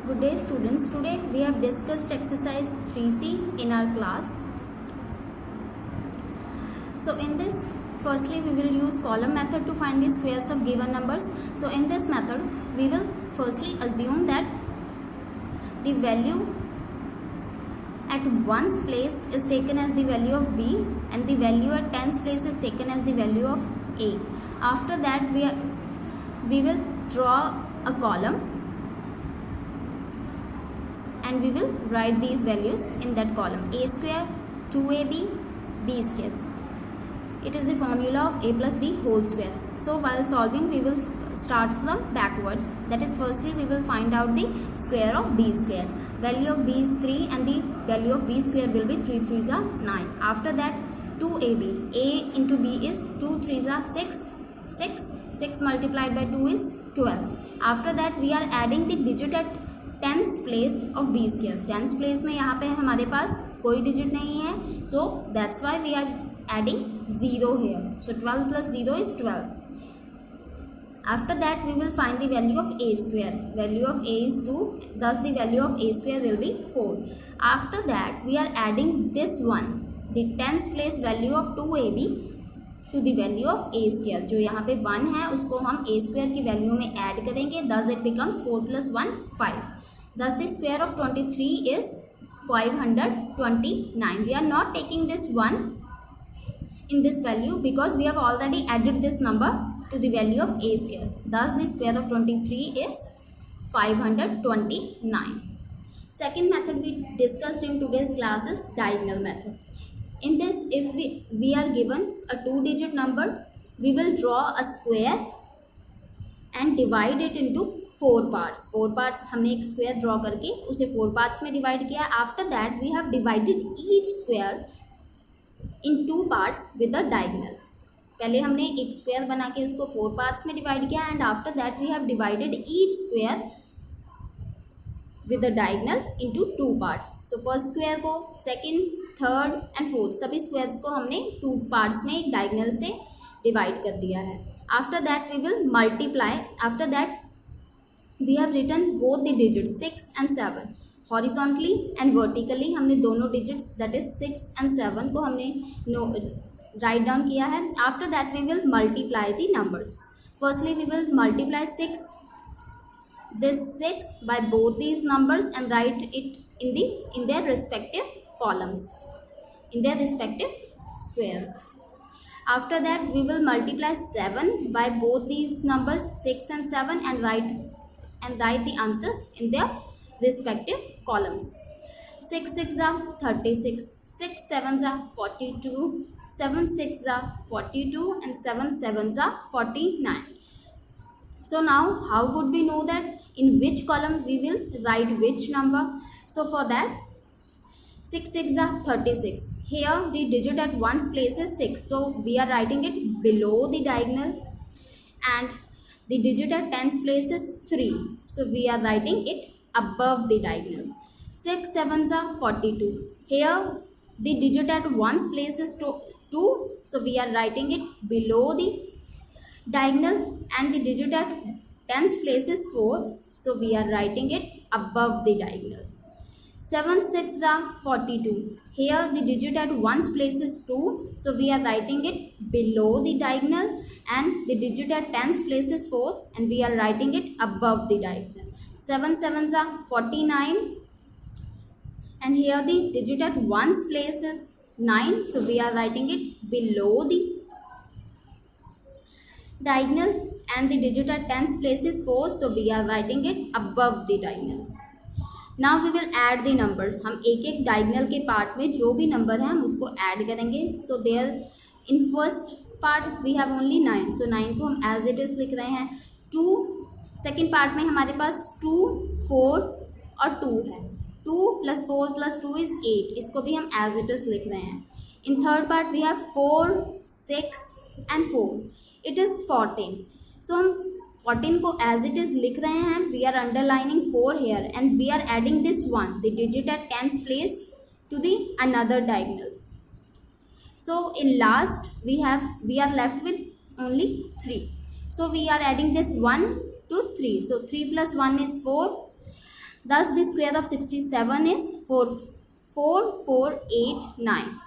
Good day students. Today we have discussed exercise 3C in our class. So in this, firstly we will use column method to find the squares of given numbers. So in this method we will firstly assume that the value at ones place is taken as the value of B and the value at tens place is taken as the value of A. After that we will draw a column and we will write these values in that column: a square, 2ab, b square. It is the formula of a plus b whole square. So while solving we will start from backwards. That is, firstly we will find out the square of b square. Value of b is 3 and the value of b square will be 3 3s are 9. After that 2ab, a into b is 2 3s are 6 multiplied by 2 is 12. After that we are adding the digit at tens place of B square. Tens place में यहाँ पे हमारे पास कोई digit नहीं है, so that's why we are adding 0 here. So 12 plus 0 is 12. After that we will find the value of a square. Value of a is 2, thus the value of a square will be 4. After that we are adding this one, the tens place value of 2ab to the value of a square. जो यहाँ पे 1 है उसको हम a square की value में add करेंगे, thus it becomes 4 plus 1 5. Thus the square of 23 is 529. We are not taking this 1 in this value because we have already added this number to the value of a square. Thus the square of 23 is 529. Second method we discussed in today's class is diagonal method. In this, if we are given a 2-digit number, we will draw a square and divide it into 4 parts. 4 parts हमने एक square draw करके उसे 4 parts में divide किया. After that we have divided each square in 2 parts with a diagonal. पहले हमने एक square बना के उसको 4 पार्ट्स में डिवाइड किया and after that we have divided each square with a diagonal into 2 parts. So first square को, second, third and fourth सभी स्क्वायर्स को हमने 2 पार्ट्स में एक डायगोनल से डिवाइड कर दिया है. After that we will multiply. After that we have written both the digits 6 and 7 horizontally and vertically. हमने दोनों डिजिट्स दैट इज 6 एंड 7 को हमने राइट डाउन किया है. After that we will multiply the numbers. Firstly we will multiply 6 by both these numbers and write it in their respective columns, in their respective squares. After that we will multiply 7 by both these numbers 6 and 7 and write the answers in their respective columns. 6 6 are 36, 6 7 are 42, 7 6 are 42 and 7 7 are 49. So now how would we know that in which column we will write which number? So for that 6 6 are 36. Here the digit at ones place is 6, so we are writing it below the diagonal, and the digit at tens place is 3, so we are writing it above the diagonal. 6 7s are 42. Here the digit at ones place is 2, so we are writing it below the diagonal, and the digit at tens place is 4, so we are writing it above the diagonal. 7 6 are 42. Here the digit at ones place is 2, so we are writing it below the diagonal, and the digit at tens place is 4 and we are writing it above the diagonal. 7 7s are 49 and here the digit at ones place is 9, so we are writing it below the diagonal, and the digit at tens place is 4, so we are writing it above the diagonal. Now we will add the numbers. हम एक एक diagonal के part में जो भी number है हम उसको ऐड करेंगे. So there in first part we have only 9, so 9 को हम एज इट इज लिख रहे हैं. 2 सेकेंड पार्ट में हमारे पास 2 4 और 2 है. 2 + 4 + 2 इज 8, इसको भी हम एज इट इज लिख रहे हैं. In third part we have 4 6 and 4, it is 14. So हम 14 को एज इट इज लिख रहे हैं. We are underlining 4 here and we are adding this 1, the digit at tens place to the another diagonal. So in last we are left with only 3, so we are adding this 1 to 3. So 3 plus 1 is 4, Thus, the square of 67 is 4489.